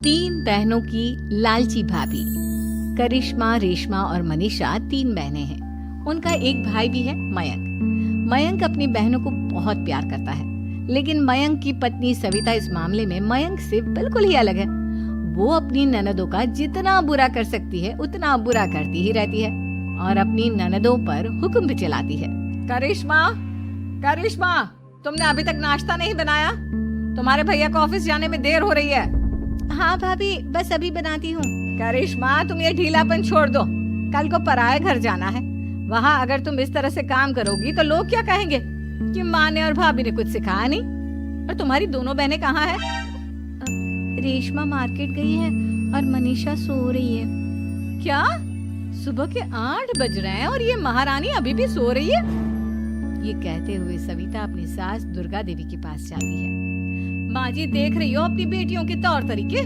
तीन बहनों की लालची भाभी। करिश्मा, रेशमा और मनीषा तीन बहनें हैं। उनका एक भाई भी है, मयंक। मयंक अपनी बहनों को बहुत प्यार करता है, लेकिन मयंक की पत्नी सविता इस मामले में मयंक से बिल्कुल ही अलग है। वो अपनी ननदों का जितना बुरा कर सकती है उतना बुरा करती ही रहती है और अपनी ननदों पर हुक्म भी चलाती है। करिश्मा, करिश्मा, तुमने अभी तक नाश्ता नहीं बनाया? तुम्हारे भैया को ऑफिस जाने में देर हो रही है। हाँ भाभी, बस अभी बनाती हूँ। करिश्मा, तुम ये ढीलापन छोड़ दो। कल को पराये घर जाना है। वहाँ अगर तुम इस तरह से काम करोगी तो लोग क्या कहेंगे कि माँ ने और भाभी ने कुछ सिखाया नहीं। और तुम्हारी दोनों बहनें कहाँ है? रेशमा मार्केट गई है और मनीषा सो रही है। क्या? सुबह के 8 बज रहे हैं और ये महारानी अभी भी सो रही है? ये कहते हुए सविता अपनी सास दुर्गा देवी के पास जाती है। माँ जी, देख रही हो अपनी बेटियों के तौर तरीके?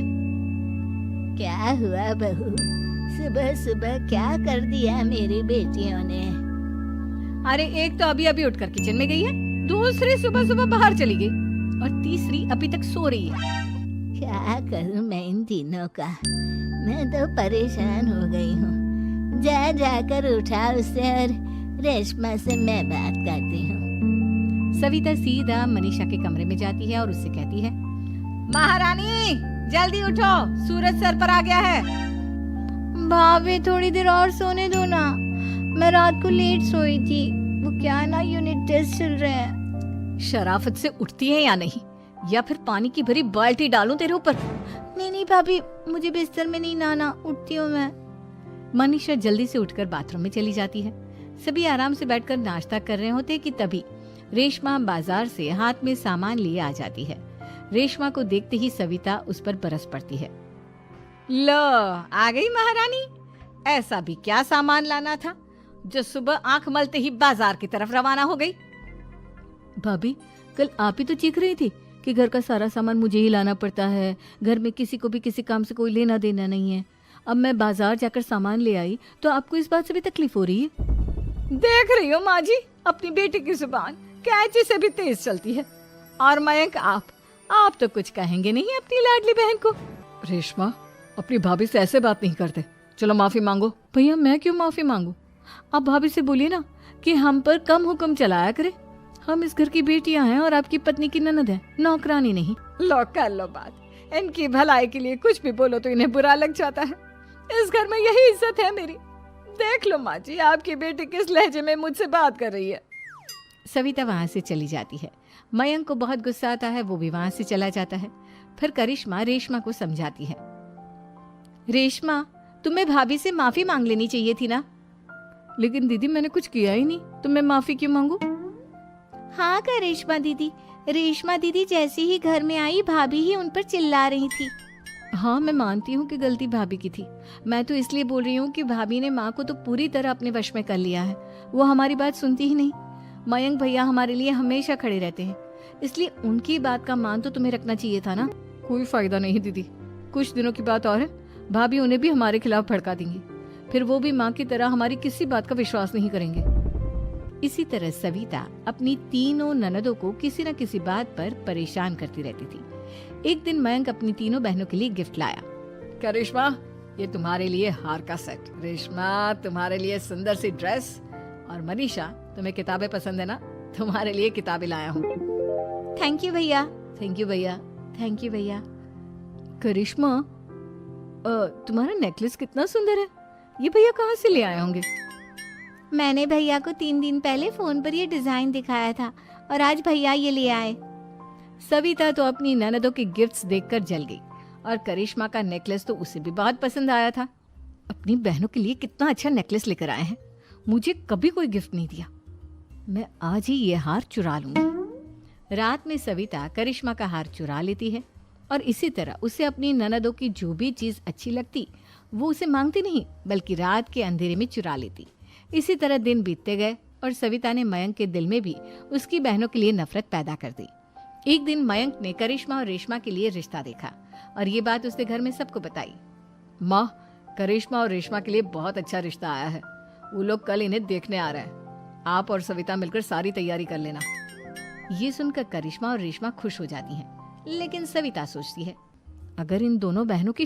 क्या हुआ बहू, सुबह सुबह क्या कर दिया मेरी बेटियों ने? अरे एक तो अभी अभी उठकर किचन में गई है, दूसरी सुबह सुबह बाहर चली गई और तीसरी अभी तक सो रही है। क्या करूं मैं इन तीनों का? मैं तो परेशान हो गई हूँ। जा जाकर उठा उसे और रेशमा से मैं बात करती हूँ। सविता सीधा मनीषा के कमरे में जाती है और उससे कहती है, महारानी जल्दी उठो, सूरज सर पर आ गया है। भाभी थोड़ी देर और सोने दो ना, मैं रात को लेट सोई थी। वो क्या ना, यूनिट टेस्ट चल रहे हैं। शराफत से उठती है या नहीं, या फिर पानी की भरी बाल्टी डालूं तेरे ऊपर? नहीं भाभी, मुझे बिस्तर में नहीं नहाना, उठती हूँ मैं। मनीषा जल्दी से उठकर बाथरूम में चली जाती है। सभी आराम से बैठकर नाश्ता कर रहे होते कि तभी रेशमा बाजार से हाथ में सामान लिए आ जाती है। रेशमा को देखते ही सविता उस पर बरस पड़ती है। लो, आ गई महारानी। ऐसा भी क्या सामान लाना था जो सुबह आंख मलते ही बाजार की तरफ रवाना हो गई? भाभी, कल आप ही तो चीख रही थी कि घर का सारा सामान मुझे ही लाना पड़ता है, घर में किसी को भी किसी काम से कोई लेना देना नहीं है। अब मैं बाजार जाकर सामान ले आई तो आपको इस बात से भी तकलीफ हो रही है? देख रही हो माँ जी, अपनी बेटी की जुबान कैंची से भी तेज चलती है। और मयंक, आप तो कुछ कहेंगे नहीं अपनी लाडली बहन को? रेशमा, अपनी भाभी से ऐसे बात नहीं करते। चलो माफी मांगो। भैया, मैं क्यों माफी मांगू? आप भाभी से बोलिए ना कि हम पर कम हुक्म चलाया करे। हम इस घर की बेटियां हैं और आपकी पत्नी की ननद है, नौकरानी नहीं। लो कर लो बात। इनकी भलाई के लिए कुछ भी बोलो तो इन्हें बुरा लग जाता है। इस घर में यही इज्जत है मेरी। देख लो माँ जी, आपकी बेटी किस लहजे में मुझसे बात कर रही है। सविता वहां से चली जाती है। मयंक को बहुत गुस्सा आता है, वो भी वहां से चला जाता है। फिर करिश्मा रेशमा को समझाती है। रेशमा, तुम्हें भाभी से माफी मांग लेनी चाहिए थी ना। लेकिन दीदी, मैंने कुछ किया ही नहीं, तो मैं माफी क्यों मांगू? हाँ करिश्मा दीदी, रेशमा दीदी जैसे ही घर में आई भाभी ही उन पर चिल्ला रही थी। हाँ, मैं मानती हूँ कि गलती भाभी की थी। मैं तो इसलिए बोल रही हूँ कि भाभी ने माँ को तो पूरी तरह अपने वश में कर लिया है। वो हमारी बात सुनती ही नहीं। मयंक भैया हमारे लिए हमेशा खड़े रहते हैं, इसलिए उनकी बात का मान तो तुम्हें रखना चाहिए था ना। कोई फायदा नहीं दीदी, कुछ दिनों की बात और है, भाभी उन्हें भी हमारे खिलाफ भड़का देंगी। फिर वो भी माँ की तरह हमारी किसी बात का विश्वास नहीं करेंगे। इसी तरह सविता अपनी तीनों ननदों को किसी न किसी बात पर परेशान करती रहती थी। एक दिन मयंक अपनी तीनों बहनों के लिए गिफ्ट लाया। करिश्मा, ये तुम्हारे लिए हार का सेट। रेशमा, तुम्हारे लिए सुंदर सी ड्रेस। और मनीषा, तुम्हें किताबें पसंद है ना, तुम्हारे लिए किताबें लाया हूँ। थैंक यू भैया। थैंक यू भैया। थैंक यू भैया। करिश्मा, तुम्हारा नेकलेस कितना सुंदर है। ये भैया कहाँ से ले आए होंगे? मैंने भैया को 3 दिन पहले फोन पर ये डिजाइन दिखाया था और आज भैया ये ले आए। सविता तो अपनी ननदों के गिफ्ट्स देखकर जल गई और करिश्मा का नेकलेस तो उसे भी बहुत पसंद आया था। अपनी बहनों के लिए कितना अच्छा नेकलेस लेकर आए हैं, मुझे कभी कोई गिफ्ट नहीं दिया। मैं आज ही ये हार चुरा लूंगी। रात में सविता करिश्मा का हार चुरा लेती है और इसी तरह उसे अपनी ननदों की जो भी चीज अच्छी लगती वो उसे मांगती नहीं, बल्कि रात के अंधेरे में चुरा लेती। इसी तरह दिन बीतते गए और सविता ने मयंक के दिल में भी उसकी बहनों के लिए नफरत पैदा कर दी। एक दिन मयंक ने करिश्मा और रेशमा के लिए रिश्ता देखा और ये बात उसने घर में सबको बताई। माँ, करिश्मा और रेशमा के लिए बहुत अच्छा रिश्ता आया है। वो लोग कल इन्हें देखने आ रहे हैं। आप और सविता मिलकर सारी तैयारी कर लेना। ये सुनकर करिश्मा और रेशमा खुश हो जाती हैं, लेकिन सविता सोचती है, अगर इन दोनों बहनों की